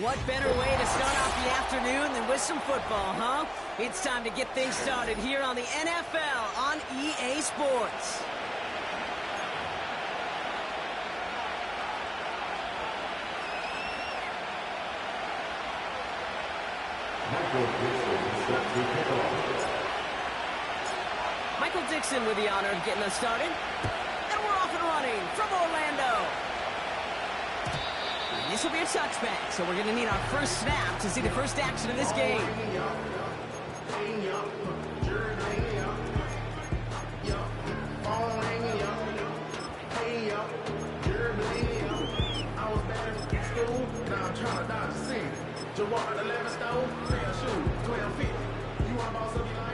What better way to start off the afternoon than with some football, huh? It's time to get things started here on the NFL on EA Sports. Michael Dixon with the honor of getting us started. And we're off and running from Orlando. And this will be a touchback, so we're going to need our first snap to see the first action of this game.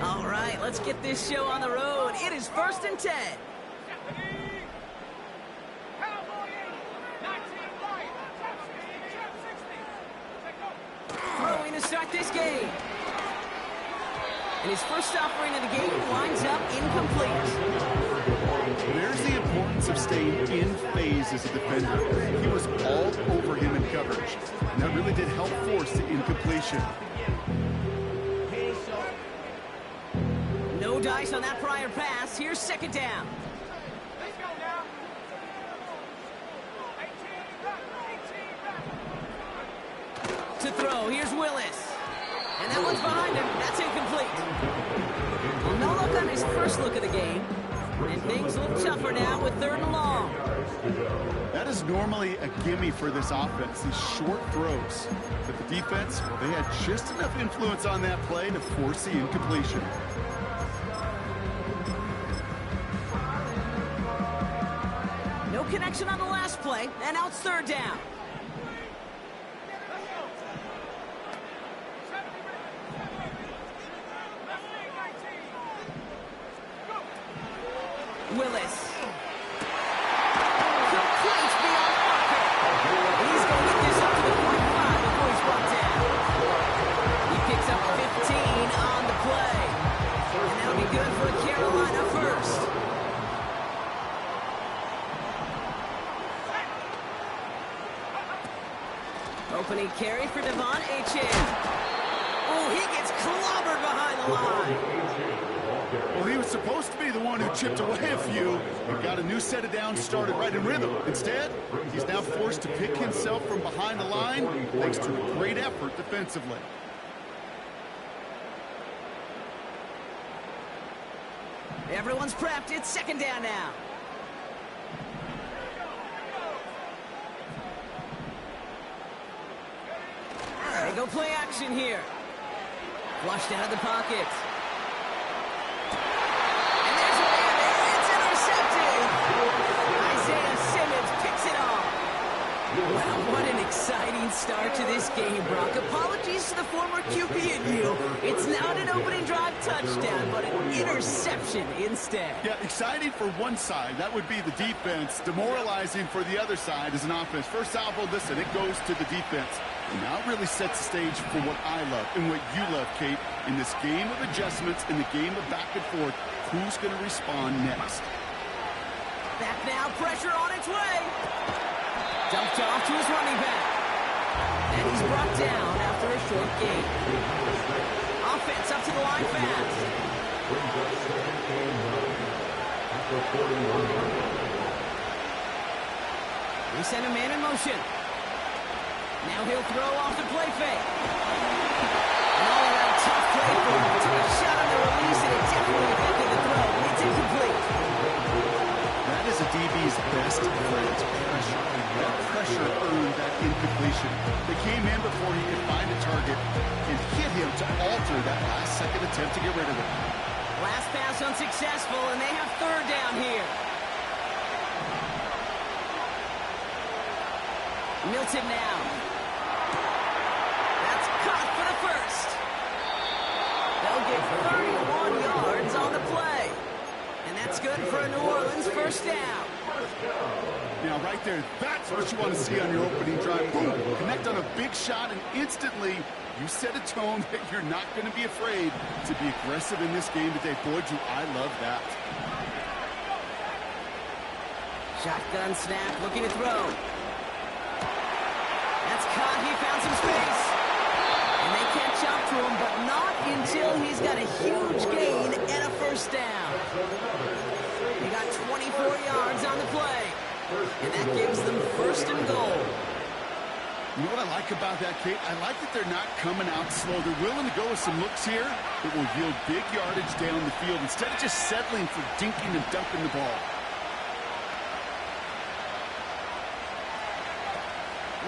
All right, let's get this show on the road. It is 1st and 10. Throwing to start this game. And his first offering of the game winds up incomplete. There's the importance of staying in phase as a defender. He was all over him in coverage. And that really did help force the incompletion. No dice on that prior pass. Here's 2nd down. To throw, here's Willis. And that one's behind him. That's incomplete. Well, no look on his first look of the game. And things look tougher now with 3rd and long. That is normally a gimme for this offense, these short throws. But the defense, well, they had just enough influence on that play to force the incompletion. No connection on the last play, and now it's 3rd down. Willis. Complete beyond pocket. He's going to get this up to the 45 before he's brought down. He picks up 15 on the play. And that'll be good for a Carolina first. Opening carry for Devon Achane. Oh, he gets clobbered behind the line. Well, he was supposed to be the one who chipped away a few and got a new set of downs started right in rhythm. Instead, he's now forced to pick himself from behind the line thanks to a great effort defensively. Everyone's prepped. It's 2nd down now. They go play action here. Flushed out of the pocket. And there's a man. It's intercepted. Isaiah Simmons picks it off. Wow, what an exciting start to this game, Brock. Apologies to the former QB in you. It's not an opening drive touchdown, but an interception instead. Yeah, exciting for one side. That would be the defense. Demoralizing for the other side as an offense. First salvo, listen, it goes to the defense. And now it really sets the stage for what I love and what you love, Kate. In this game of adjustments, in the game of back and forth, who's going to respond next? Back now, pressure on its way. Dumped off to his running back. And he's brought down after a short gain. Offense up to the line fast. They send a man in motion. Now he'll throw off the play fake. An all-around tough play for him. Took a shot on the release, and it definitely affected the throw. It's incomplete. That is a DB's best friend, pressure. That pressure earned that incompletion. They came in before he could find a target and hit him to alter that last-second attempt to get rid of it. Last pass unsuccessful, and they have 3rd down here. Milton now. That's caught for the first. They'll get 31 yards on the play. And that's good for a New Orleans first down. Now, right there, that's what you want to see on your opening drive. Boom, connect on a big shot, and instantly you set a tone that you're not going to be afraid to be aggressive in this game today. Boy, do I love that. Shotgun snap, looking to throw. That's caught. He found some space. He's got a huge gain and a first down. He got 24 yards on the play. And that gives them first and goal. You know what I like about that, Kate? I like that they're not coming out slow. They're willing to go with some looks here that will yield big yardage down the field instead of just settling for dinking and dumping the ball.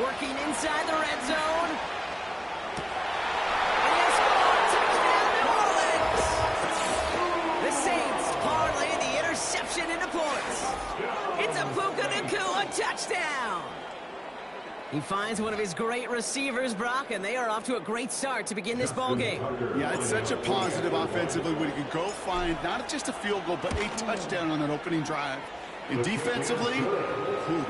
Working inside the red zone. And he scored! Touchdown, New Orleans! The Saints parlay the interception into points. It's a Puka Nacua touchdown! He finds one of his great receivers, Brock, and they are off to a great start to begin this ball game. Yeah, it's such a positive offensively when you can go find not just a field goal, but a touchdown on that opening drive. And defensively,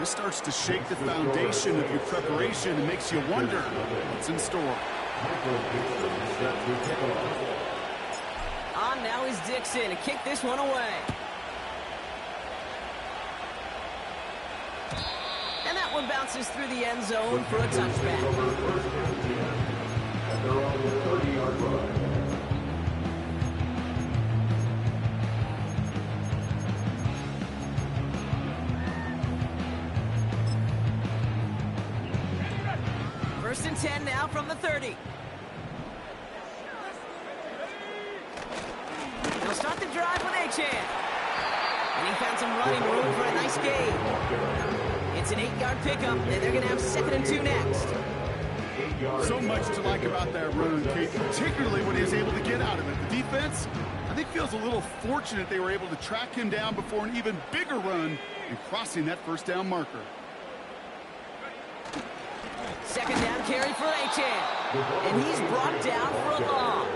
this starts to shake the foundation of your preparation and makes you wonder what's in store. On now is Dixon to kick this one away. And that one bounces through the end zone for a touchback. They're on the 30-yard line. First and 10 now from the 30. They'll start the drive with Achane. And he found some running room for a nice gain. It's an 8-yard pickup, and they're going to have 2nd and 2 next. So much to like about that run, Kate, particularly when he was able to get out of it. The defense, I think, feels a little fortunate they were able to track him down before an even bigger run and crossing that first down marker. 2nd down carry for Achane. And he's brought down for a loss.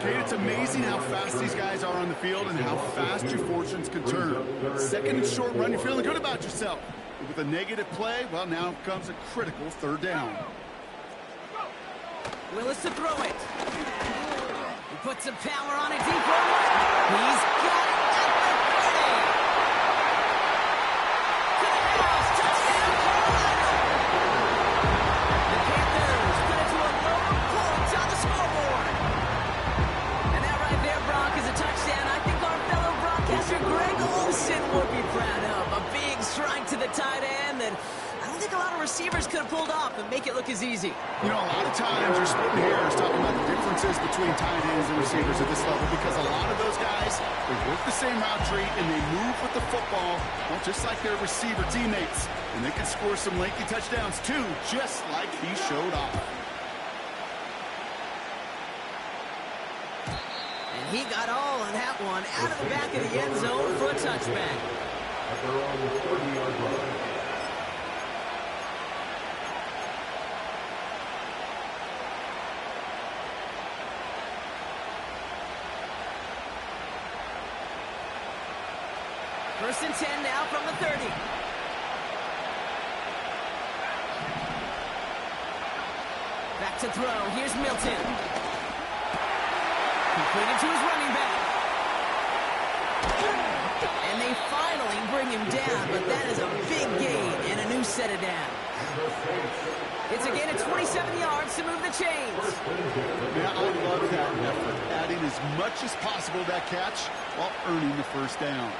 Kate, it's amazing how fast these guys are on the field and how fast your fortunes can turn. 2nd and short run, you're feeling good about yourself. But with a negative play, well, now comes a critical 3rd down. Willis to throw it. He puts some power on it deep right. He's got it at the 30. To the house, touchdown Carolina. The Panthers put it to a low point on the scoreboard. And that right there, Brock, is a touchdown I think our fellow broadcaster Greg Olsen would be proud of. A big strike to the tight end that I don't think a lot of receivers could have pulled off and make it look as easy. You know, a lot of times you're splitting hairs talking about the differences between tight ends and receivers at this level because a lot of those guys, they work the same route tree and they move with the football, well, just like their receiver teammates. And they can score some lengthy touchdowns too, just like he showed off. And he got all of that one out of the back of the end zone for a touchback. They're on the 30-yard line. First and 10 now from the 30. Back to throw. Here's Milton. Completed to his running back. And they finally bring him down, but that is a big gain and a new set of downs. It's a gain of 27 yards to move the chains. Yeah, I love that effort, adding as much as possible to that catch while earning the first down.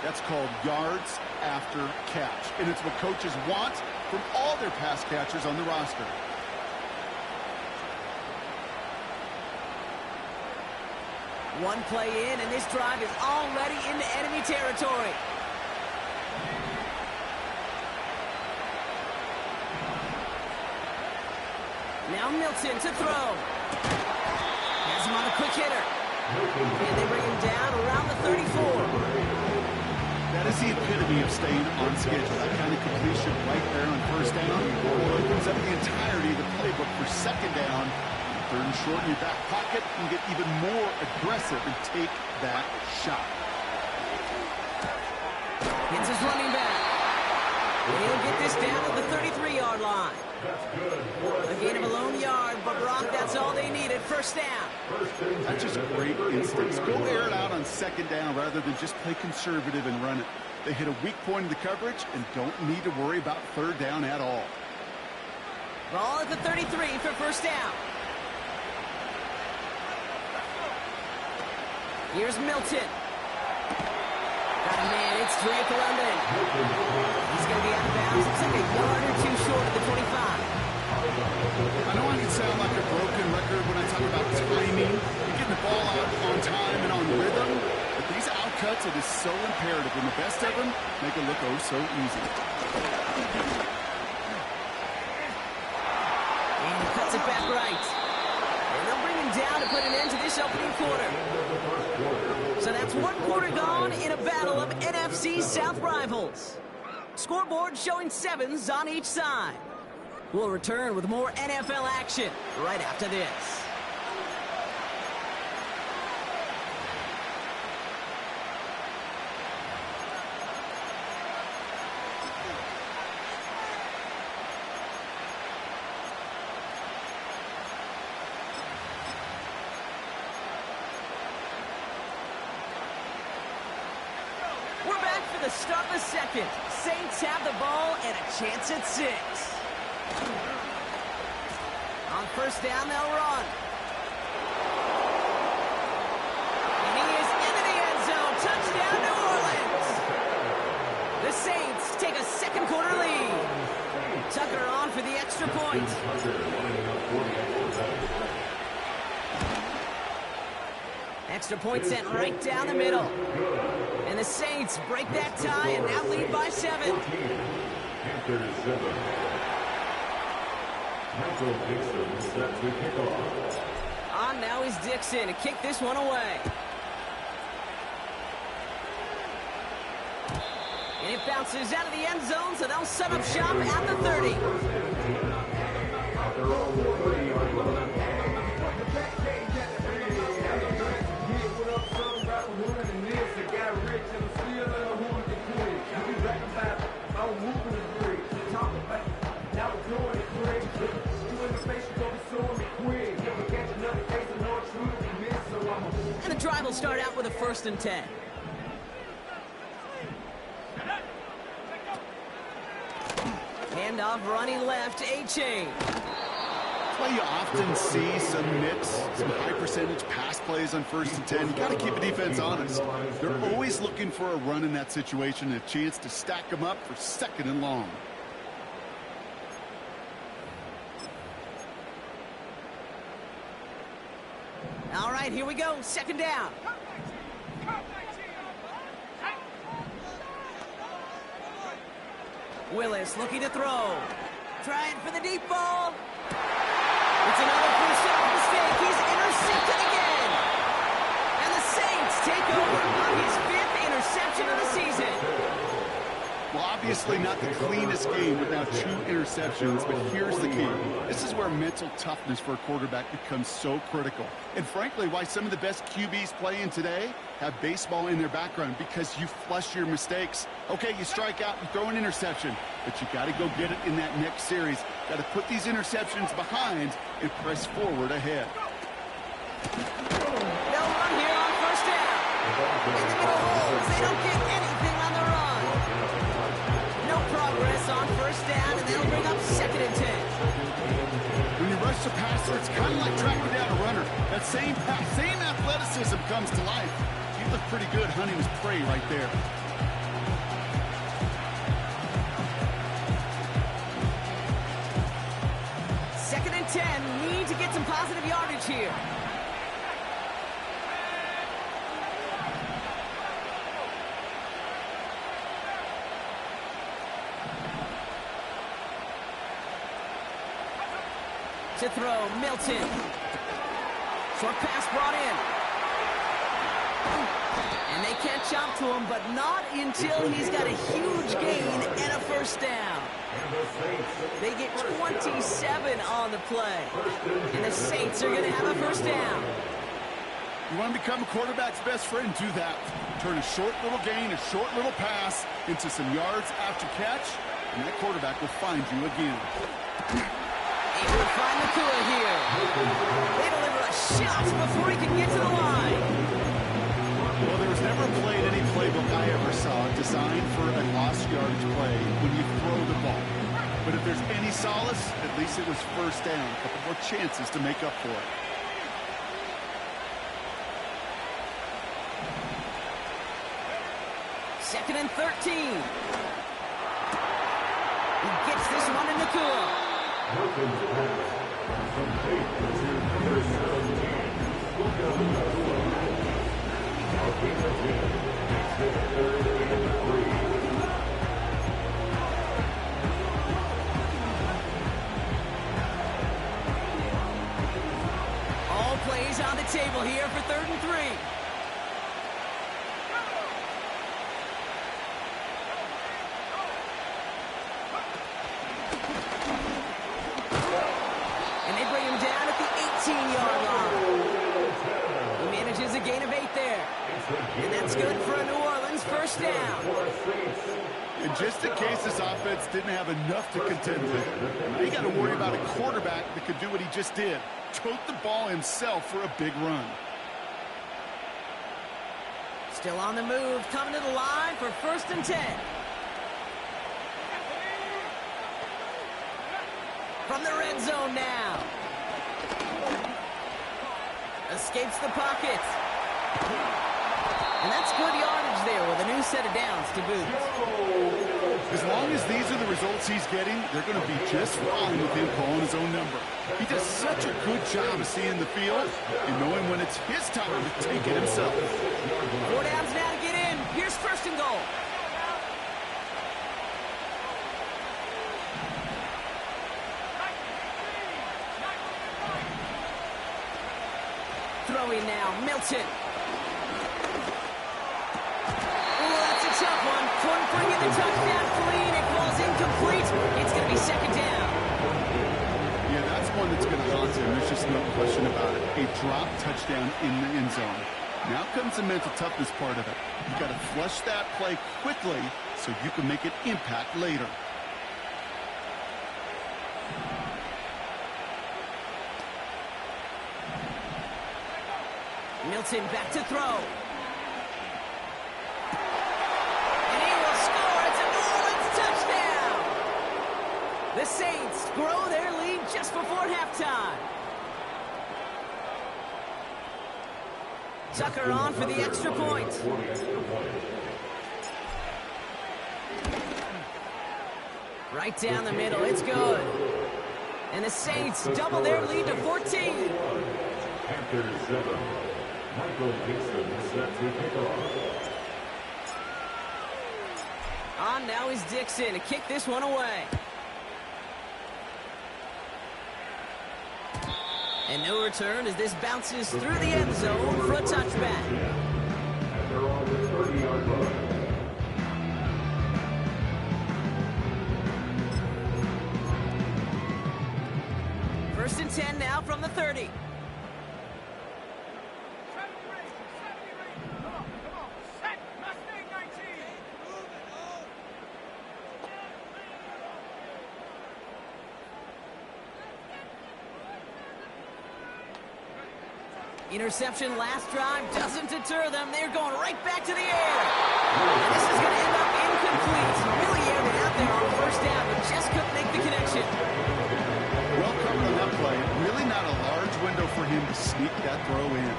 That's called yards after catch, and it's what coaches want from all their pass catchers on the roster. One play in, and this drive is already into enemy territory. Now Milton to throw. Has him on a quick hitter. And they bring him down around the 34. That is the epitome of staying on schedule. That kind of completion right there on first down opens up the entirety of the playbook for 2nd down. 3rd and short in your back pocket, and get even more aggressive and take that shot. Hits his running back. And he'll get this down to the 33-yard line. A gain of a lone yard, but Brock, that's all they needed. First down. That's just great instincts. Go air it out on 2nd down rather than just play conservative and run it. They hit a weak point in the coverage and don't need to worry about 3rd down at all. Ball at the 33 for first down. Here's Milton. Got a man, it's Drake London. He's going to be out of bounds. Looks like a yard or two short of the 25. I know I can sound like a broken record when I talk about timing and getting the ball out on time and on rhythm, but these outcuts, it is so imperative, and the best of them make it look oh so easy. And he cuts it back right. And they'll bring him down to put an end to this opening quarter. So that's one quarter gone in a battle of NFC South rivals. Scoreboard showing 7s on each side. We'll return with more NFL action right after this. We're back for the start of the second. Saints have the ball and a chance at 6. On first down, they'll run. And he is into the end zone. Touchdown, New Orleans. The Saints take a second quarter lead. Tucker on for the extra point. Extra point sent right down the middle. And the Saints break that tie and now lead by 7. Panthers 7. Michael Dixon set to kick off. On now is Dixon to kick this one away. And it bounces out of the end zone, so they'll set up shop at the 30. They're on the 30-yard line. And the drive will start out with a 1st and 10. Handoff running left, A-Chain. That's why you often see some mix, some high percentage pass plays on 1st and 10. You got to keep a defense honest. They're always looking for a run in that situation and a chance to stack them up for 2nd and long. All right, here we go. 2nd down. Willis looking to throw. Trying for the deep ball. It's another first down mistake. He's intercepted again. And the Saints take over on his 5th interception of the season. Well, obviously not the cleanest game with now 2 interceptions, but here's the key. This is where mental toughness for a quarterback becomes so critical. And frankly, why some of the best QBs playing today have baseball in their background, because you flush your mistakes. Okay, you strike out, you throw an interception, but you got to go get it in that next series. Got to put these interceptions behind and press forward ahead. They'll run here on 1st down. In the middle holes, they don't get anything on the run. No progress on 1st down, and they'll bring up 2nd and 10. When you rush the passer, it's kind of like tracking down a runner. That same athleticism comes to life. He looked pretty good hunting his prey right there. Second and 10, need to get some positive yardage here. To throw, Milton. Short pass brought in. And they can't jump to him, but not until he's got a huge gain and a 1st down. They get 27 on the play. And the Saints are going to have a 1st down. You want to become a quarterback's best friend, do that. Turn a short little gain, a short little pass into some yards after catch, and that quarterback will find you again. Able to find Nakua here. They deliver a shot before he can get to the line. Well, there was never a play in any playbook I ever saw designed for a lost yardage play when you throw the ball. But if there's any solace, at least it was 1st down. A couple more chances to make up for it. and 13. He gets this one in the cool. Wilkins pass from 8 to number 17. Look out the Now gain of 10. Makes it 3rd and 3. All plays on the table here for 3rd and 3. And they bring him down at the 18-yard line. He manages a gain of 8 there. And that's good for a New Orleans first down. And just in case this offense didn't have enough to contend with, now you got to worry about a quarterback that could do what he just did. Tote the ball himself for a big run. Still on the move, coming to the line for 1st and 10. From the red zone now. Escapes the pocket. And that's good yardage there with a new set of downs to boot. As long as these are the results he's getting, they're going to be just fine with him calling his own number. He does such a good job of seeing the field and knowing when it's his time to take it himself. 4 downs now to get in. Here's 1st and goal. Throwing now, Milton. Tough one. Couldn't bring in the touchdown clean. It falls incomplete. It's going to be 2nd down. Yeah, that's one that's going to haunt him. There's just no question about it. A drop touchdown in the end zone. Now comes the mental toughness part of it. You got to flush that play quickly so you can make an impact later. Milton back to throw. The Saints grow their lead just before halftime. Tucker on for the extra point. Right down the middle, it's good. And the Saints double their lead to 14. Panthers 7. Michael Dixon set to kick off. On now is Dixon to kick this one away. And no return as this bounces through the end zone for a touchback. And they're on the 30-yard line. 1st and 10 now from the 30. Interception last drive doesn't deter them. They're going right back to the air. And this is going to end up incomplete. Really aired it out there on 1st down, but just couldn't make the connection. Well covered on that play. Really not a large window for him to sneak that throw in.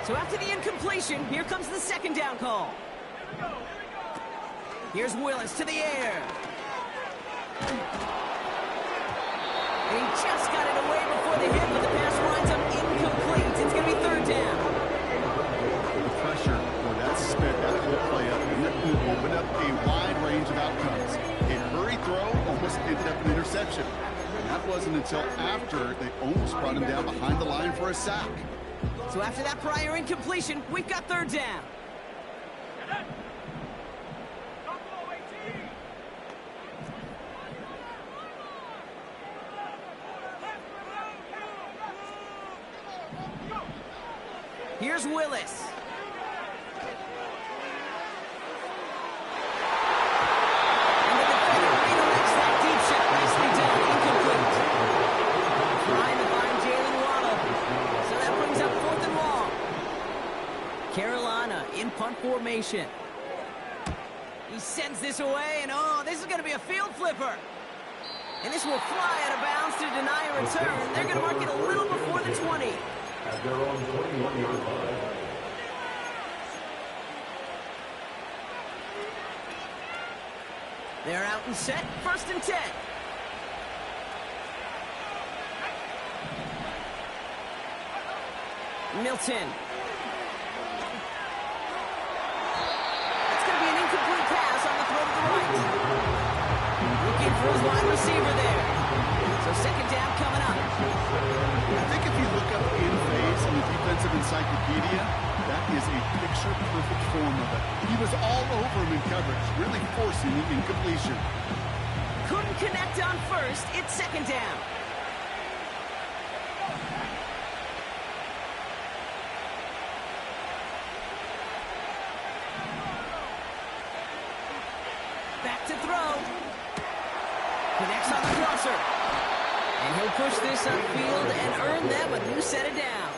So after the incompletion, here comes the 2nd down call. Here's Willis to the air. He just got it away before the hit, but the pass winds up incomplete. It's going to be 3rd down. The pressure for that sped that whole play up, and that opened up a wide range of outcomes. A hurried throw almost ended up an interception. And that wasn't until after they almost brought him down behind the line for a sack. So after that prior incompletion, we've got 3rd down. Here's Willis. And the defender redirects that deep shot. Nicely done. Incomplete. Trying to find Jalen Waddle. So that brings up 4th and long. Carolina in punt formation. He sends this away, and oh, this is going to be a field flipper. And this will fly out of bounds to deny a return. They're going to mark it a little before the 20. At their own 21-yard line. They're out and set. 1st and 10. Milton. That's going to be an incomplete pass on the throw to the right. Looking for his wide receiver there. So 2nd down coming up. I think if you look up in phase in the defensive encyclopedia, that is a picture-perfect form of it. He was all over him in coverage, really forcing the incompletion. Couldn't connect on 1st. It's 2nd down. Back to throw. Connects on the crosser. And he'll push this upfield and earn them a new set of downs.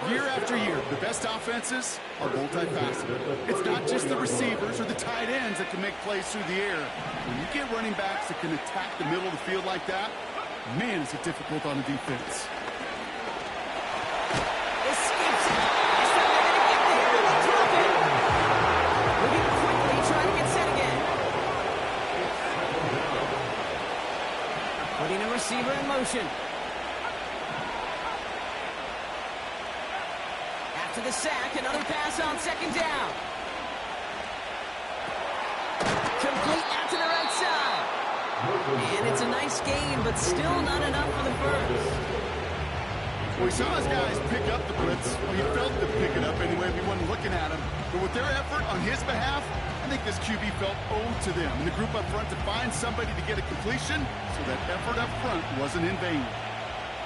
Year after year, the best offenses are multifaceted. It's not just the receivers or the tight ends that can make plays through the air. When you get running backs that can attack the middle of the field like that, man, is it difficult on the defense. Escapes it. This time they're going to get there and they drop it. Moving quickly, trying to get set again. Putting a receiver in motion. After the sack, another pass on 2nd down. Complete out to the right side. And it's a nice game, but still not enough for the first. Well, we saw his guys pick up the blitz. Well, he felt them pick it up anyway if he wasn't looking at him. But with their effort on his behalf, I think this QB felt owed to them. And the group up front to find somebody to get a completion, so that effort up front wasn't in vain.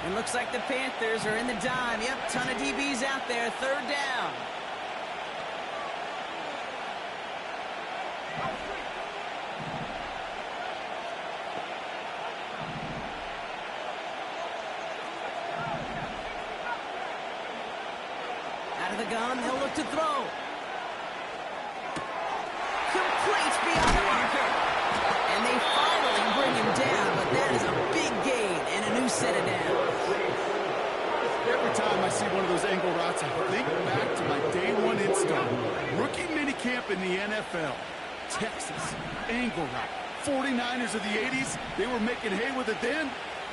It looks like the Panthers are in the dime. Yep, ton of DBs out there. 3rd down. Out of the gun, they'll look to throw. Complete beyond the marker. And they finally bring him down, but that is a big gain and a new set of downs. Every time I see one of those angle routes, I think back to my day 1 install. Rookie minicamp in the NFL. Texas, angle route. 49ers of the 80s, they were making hay with it then,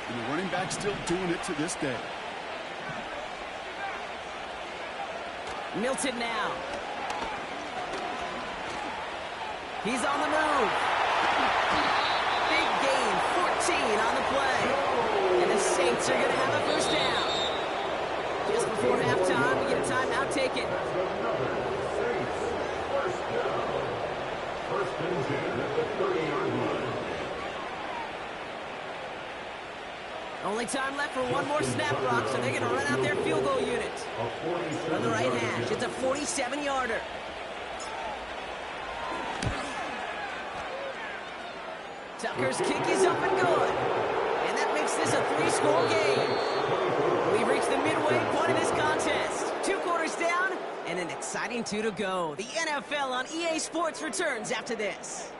and the running back's still doing it to this day. Milton now. He's on the move. Big gain, 14 on the play. And the Saints are going to have a 1st down. Just before halftime, we get a timeout taken. 1st and 10 at the 30-yard line. Only time left for one more snap, Brock, so they're going to run out their field goal unit. From the right hash, it's a 47-yarder. Tucker's kick is up and good. And that makes this a 3-score game. We've reached the midway point of this contest. 2 quarters down and an exciting 2 to go. The NFL on EA Sports returns after this.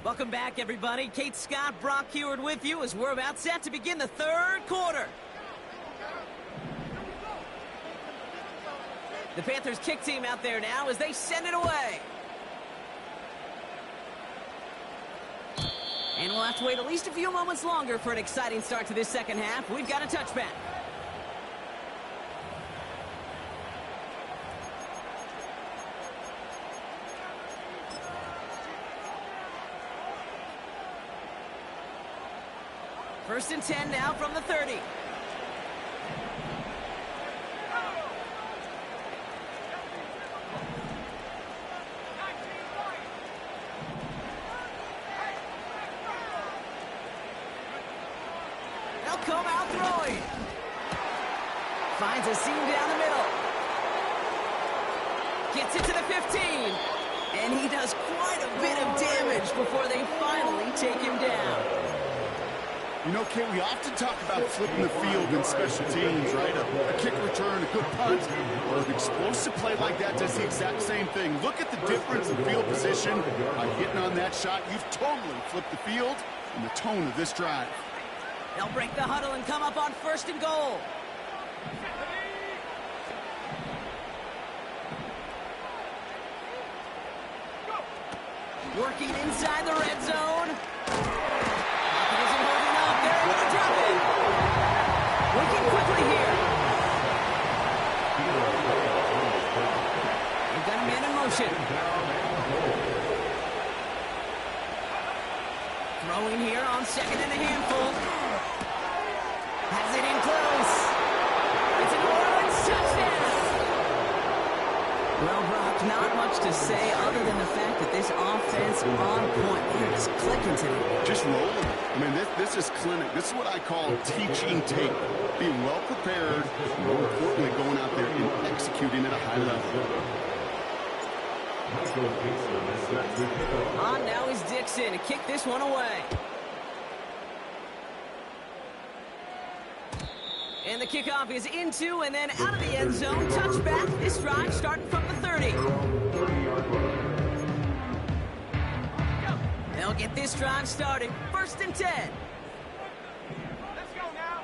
Welcome back, everybody. Kate Scott, Brock Heward with you as we're about set to begin the 3rd quarter. The Panthers kick team out there now as they send it away. And we'll have to wait at least a few moments longer for an exciting start to this 2nd half. We've got a touchback. First and 10 now from the 30. They'll come out throwing. Finds a seam down the middle. Gets it to the 15. And he does quite a bit of damage before they finally take him down. You know, Kate, we often talk about flipping the field in special teams, right? A kick return, a good punt, or an explosive play like that does the exact same thing. Look at the difference in field position. By hitting on that shot, you've totally flipped the field. and the tone of this drive. They'll break the huddle and come up on 1st and goal. Working inside the red zone. Pocket isn't holding up. They're able to drop it. Working quickly here. They've got a man in motion. Throwing here on 2nd and a handful. Has it in close. It's an Orleans touchdown. Well, Brock, not much to say other than the fact that this offense on point. They're just clicking today. Just rolling. I mean, this is clinic. This is what I call teaching tape. Being well prepared, and more importantly, going out there and executing at a high level. On now is Dixon to kick this one away. And the kickoff is into and then out of the end zone. Touchback. This drive starting from the 30. They'll get this drive started. 1st and 10. Let's go now.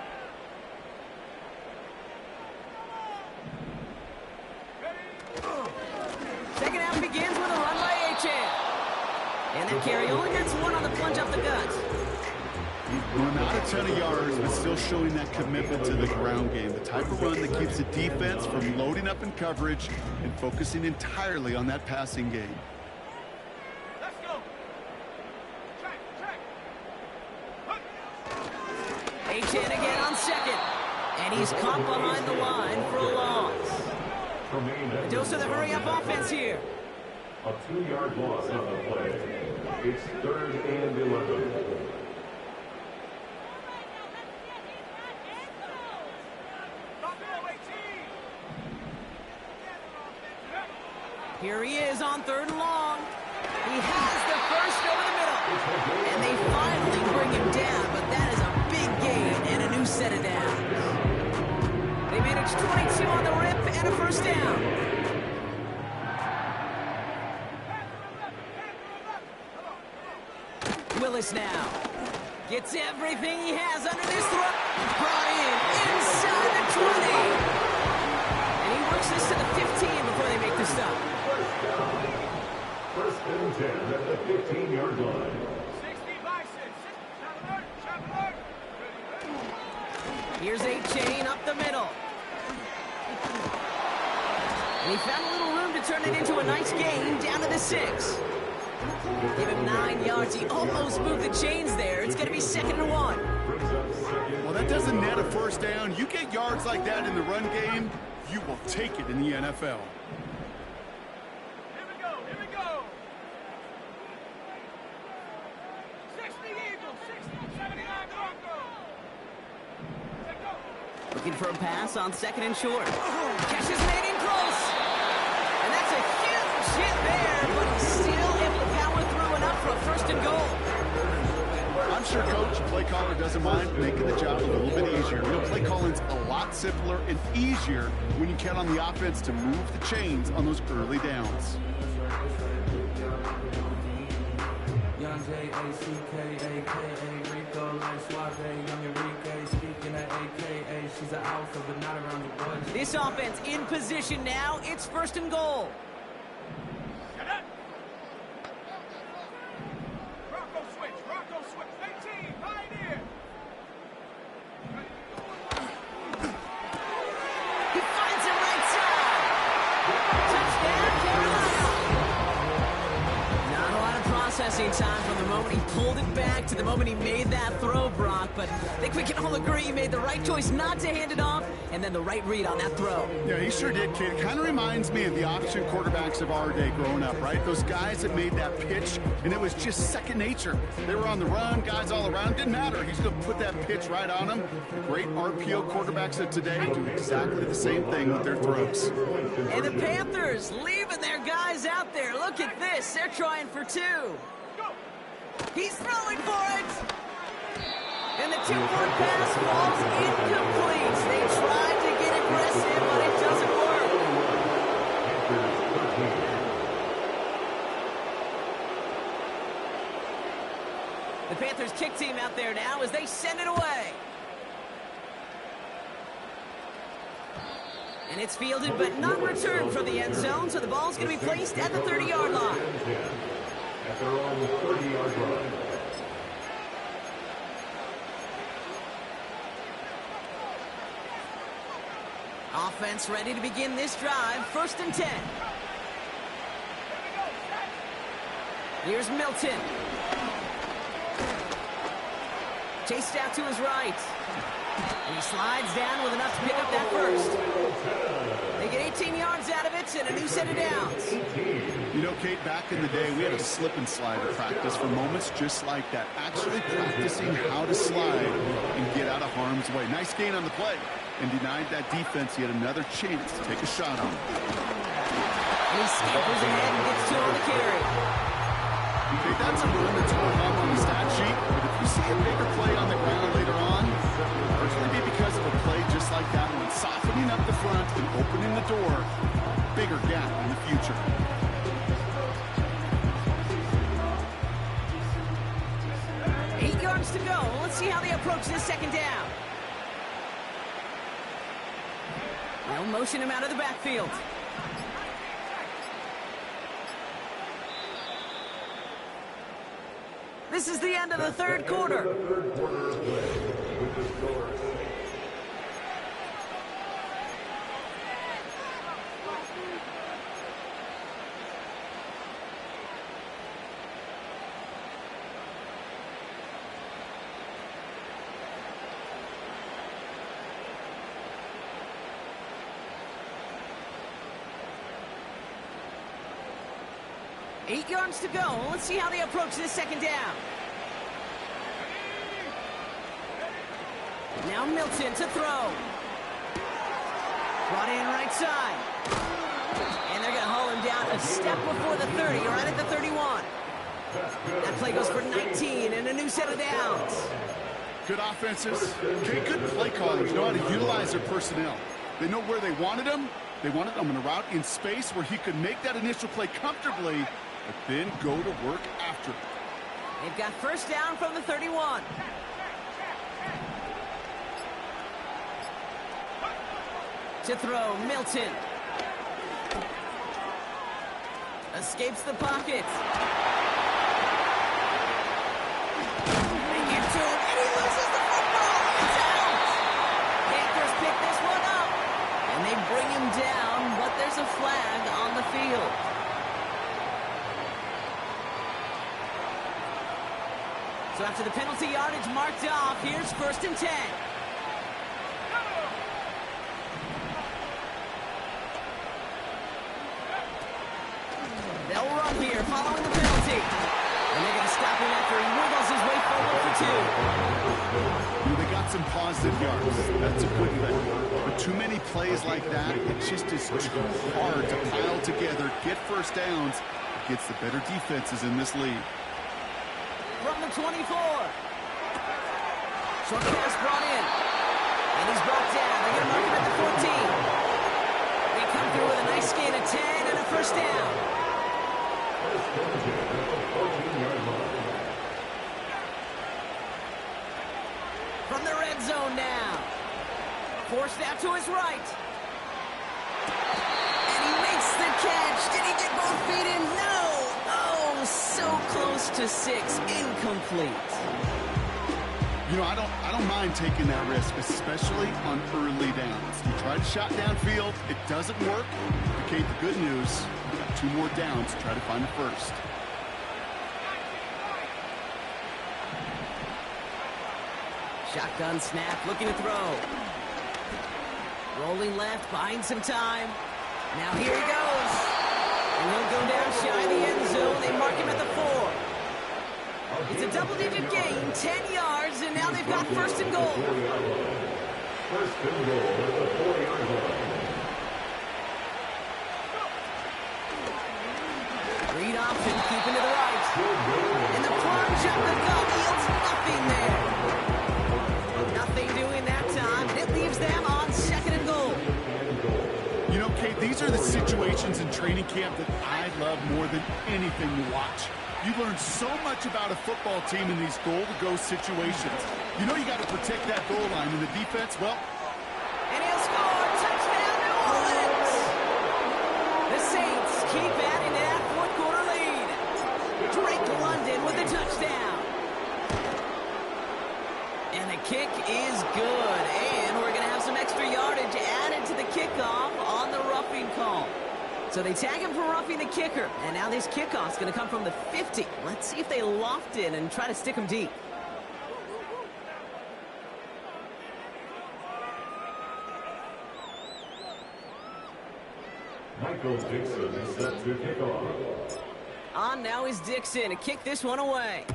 Second half begins with a run by Achan. And that carry only gets one on the plunge up the gut. Not a ton of yards, but still showing that commitment to the ground game. The type of run that keeps the defense from loading up in coverage and focusing entirely on that passing game. Let's go. Track. Achan again on 2nd. And he's caught behind the line for a loss. A dose of the hurry-up offense here. A 2-yard loss on the play. It's 3rd and 11. Here he is on 3rd and long. He has the first over the middle. And they finally bring him down, but that is a big gain and a new set of downs. They managed 22 on the rip and a 1st down. Willis now gets everything he has under this throw. Brought in inside the 20. And he works this to the 15 before they make the stop. 1st and 10 at the 15-yard line. 60 by 6. Here's Achan up the middle. And he found a little room to turn it into a nice gain down to the 6. Give him 9 yards. He almost moved the chains there. It's going to be 2nd and 1. Well, that doesn't net a 1st down. You get yards like that in the run game, you will take it in the NFL. Here we go. 60 Eagles, 60, 79 Broncos. Let's go. Looking for a pass on 2nd and short. Catch is made in close. And that's a huge hit there, but he's still able to power through enough for a 1st and goal. I'm sure Coach, play caller doesn't mind making the job a little bit easier. You know, play calling's a lot simpler and easier when you count on the offense to move the chains on those early downs. Young J-A-C-K-A-K-A, Rico like Suave, Young Enrique, speaking at AKA, she's an alpha, but not around the bush. This offense in position now. It's 1st and goal. Bronco switch. 18, Pioneer. He finds him right side. Touchdown, Carolina. Not a lot of processing time from the moment he pulled it back to the moment he made that throw, Brock. But I think we can all agree he made the right choice not to hand it off and then the right read on that throw. Yeah, he sure did, kid. It kind of reminds me of the option quarterbacks of our day growing up, right? Those guys that made that pitch, and it was just second nature. They were on the run, guys all around. Didn't matter. He's going to put that pitch right on them. Great RPO quarterbacks of today do exactly the same thing with their throws. And the Panthers leaving their guys out there. Look at this. They're trying for 2. He's throwing for it. And the 2-point pass falls incomplete. They tried to get aggressive, but it doesn't work. The Panthers kick team out there now as they send it away. And it's fielded but not returned from the end zone, so the ball's going to be placed at the 30-yard line. At their own 30-yard line. Offense ready to begin this drive. 1st and 10. Here's Milton. Chased out to his right. And he slides down with enough to pick up that first. They get 18 yards out of it and a new set of downs. You know, Kate, back in the day, we had a slip and slide practice for moments just like that. Actually practicing how to slide and get out of harm's way. Nice gain on the play. And denied that defense. He had another chance to take a shot on him. And he scampers ahead and gets 2 on the carry. Okay, that's a run that's going up on the stat sheet. But if you see a bigger play on the ground later on, it'll largely be because of a play just like that one. Softening up the front and opening the door. Bigger gap in the future. Eight yards to go. Let's see how they approach this 2nd down. They'll motion him out of the backfield. This is the end of the 3rd quarter. 8 yards to go. Let's see how they approach this 2nd down. Now Milton to throw. Brought in right side. And they're going to haul him down a step before the 30, right at the 31. That play goes for 19 and a new set of downs. Good offenses. Okay, good play calling. You know how to utilize their personnel. They know where they wanted him. They wanted him in a route in space where he could make that initial play comfortably, but then go to work after it. They've got 1st down from the 31. To throw, Milton. Escapes the pocket. They get to him, and he loses the football. It's out. Panthers pick this one up, and they bring him down, but there's a flag on the field. So after the penalty yardage marked off, here's 1st and 10. They'll run here following the penalty. And they're going to stop him after he wiggles his way forward for 2. They got some positive yards. That's a good thing. But too many plays like that, it just is too hard to pile together, get 1st downs against the better defenses in this league. From the 24. Short pass brought in. And he's brought down. They're going to mark him at the 14. They come through with a nice gain of 10 and a 1st down. From the red zone now. Forced out to his right. And he makes the catch. Did he get both feet in? No. Oh, so close to 6. Incomplete. You know, I don't mind taking that risk, especially on early downs. You try to shot downfield, it doesn't work. Okay, the good news, you got 2 more downs to try to find the 1st. Shotgun snap, looking to throw. Rolling left, buying some time. Now here he goes. And he'll go down shy of the end zone. They mark him at the 4. It's a double-digit gain, 10 yards, and now they've got 1st and goal. 1st and goal at the 40-yard line. Read option, keeping to the right. And the plunge up the gut yields nothing there. Nothing doing that time. It leaves them on 2nd and goal. You know, Kate, these are the situations in training camp that I love more than anything to watch. You learn so much about a football team in these goal-to-go situations. You know you got to protect that goal line, and the defense, well... And he'll score! Touchdown, New Orleans! The Saints keep adding to that fourth-quarter lead. Drake London with a touchdown. And the kick is good. And we're going to have some extra yardage added to the kickoff on the roughing call. So they tag him for roughing the kicker. And now this kickoff's going to come from the 50. Let's see if they loft it and try to stick him deep. Michael Dixon is set to kick off. On now is Dixon to kick this one away.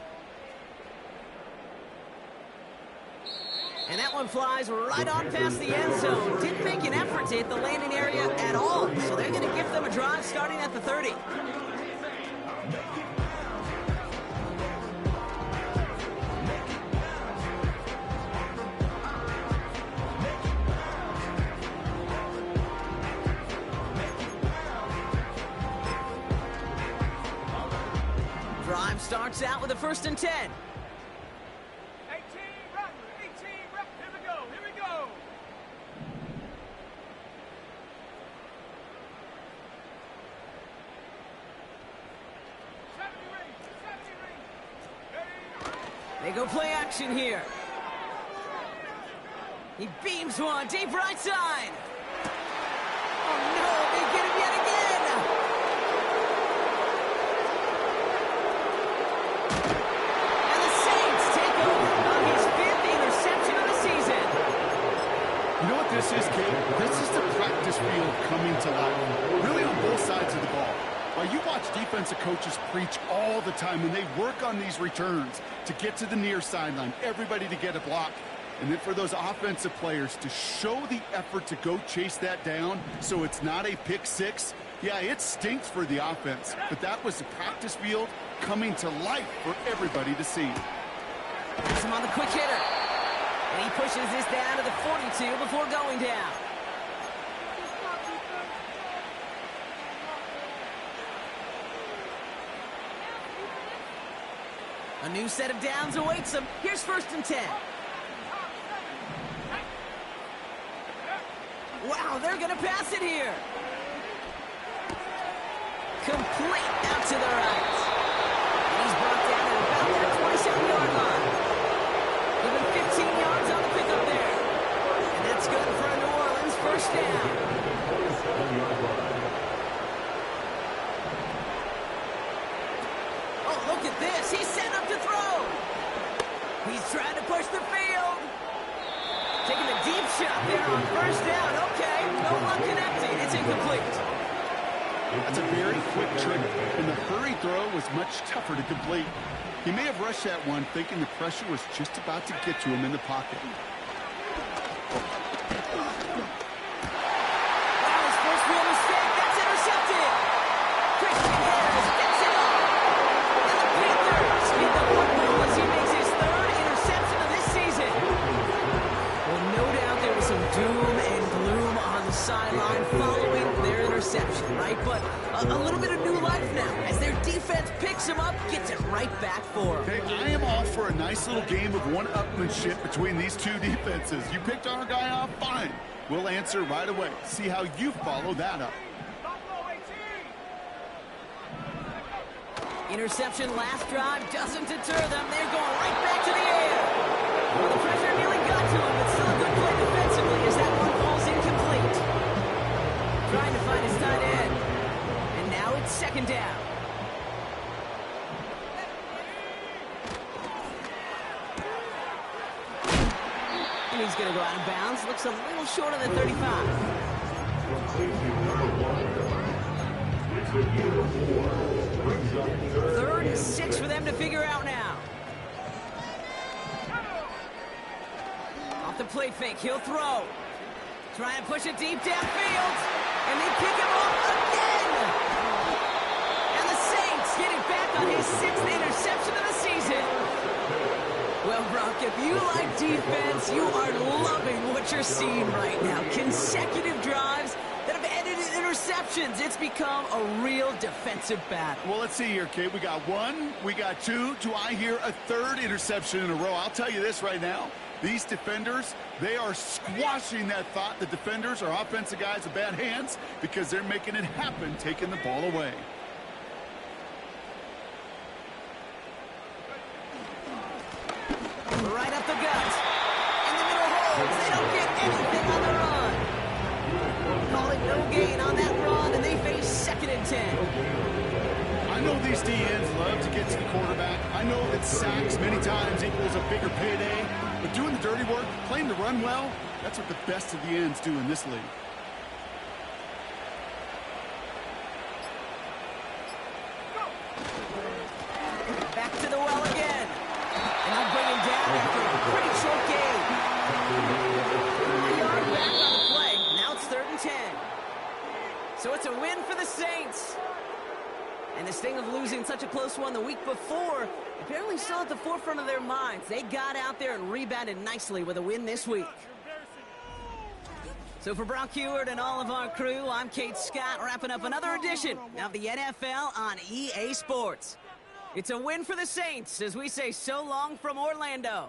And that one flies right on past the end zone. Didn't make an effort to hit the landing area at all. So they're going to give them a drive starting at the 30. Drive starts out with a 1st and 10. 18, run. 18, run. Here we go. Here we go. They go play action here. He beams one deep right side. Oh no, they get him yet again. And the Saints take over on his 5th interception of the season. You know what this is, Kate? This is the practice field coming to life. Really on both sides of the ball. Well, you watch defensive coaches preach all the time when they work on these returns to get to the near sideline, everybody to get a block. And then for those offensive players to show the effort to go chase that down so it's not a pick six. Yeah, it stinks for the offense, but that was the practice field coming to life for everybody to see. Gets him on the quick hitter. And he pushes this down to the 42 before going down. A new set of downs awaits him. Here's 1st and 10. Wow, they're going to pass it here. Complete out to the right. And he's brought down at about their 27-yard line. Even 15 yards on the pickup there. And that's good for a New Orleans 1st down. Oh, look at this. He's set up to throw. He's trying to push the field. Taking a deep shot there on 1st down. Okay, no luck connecting. It's incomplete. That's a very quick trick, and the hurry throw was much tougher to complete. He may have rushed that one thinking the pressure was just about to get to him in the pocket. Wow, his first real mistake. That's intercepted. Christian Harris picks it up. And the Panthers get the football as he makes his 3rd interception of this season. Well, no doubt there was some doom and gloom on the sideline following their interception, right? But a little bit of new life now as their defense picks him up, gets it right back for him. Hey, I am all for a nice little game of one-upmanship between these two defenses. You picked our guy off, fine. We'll answer right away. See how you follow that up. Interception last drive doesn't deter them. They're going right back to the air. Well, the pressure nearly got to him, but still a good play defensively as that one falls incomplete. Trying to find his tight end. And now it's 2nd down. And he's going to go out of bounds. Looks a little short of the 35. Third and 6 for them to figure out now. Off the play fake, he'll throw. Try and push it deep downfield. And they pick him off again. And the Saints get it back on his 6th interception of the season. Well, Brock, if you like defense, you are loving what you're seeing right now. Consecutive drives that have ended in interception. interceptions. It's become a real defensive battle. Well, let's see here, Kate. We got one, we got two. Do I hear a third interception in a row? I'll tell you this right now. These defenders, they are squashing that thought. The defenders are offensive guys with bad hands because they're making it happen, taking the ball away. Right up the gut. In the middle holds. They don't get anything on the run. Call it no gain on that run, and they face 2nd and 10. I know these DNs love to get to the quarterback. I know that sacks many times equals a bigger payday. But doing the dirty work, playing the run well, that's what the best of the ends do in this league. Back to the well again. And they'll bring him down after a pretty short gain. 4-yard back on the play. Now it's 3rd and 10. So it's a win for the Saints. And the sting of losing such a close one the week before apparently still at the forefront of their minds. They got out there and rebounded nicely with a win this week. So for Brock Heward and all of our crew, I'm Kate Scott, wrapping up another edition of the NFL on EA Sports. It's a win for the Saints as we say so long from Orlando.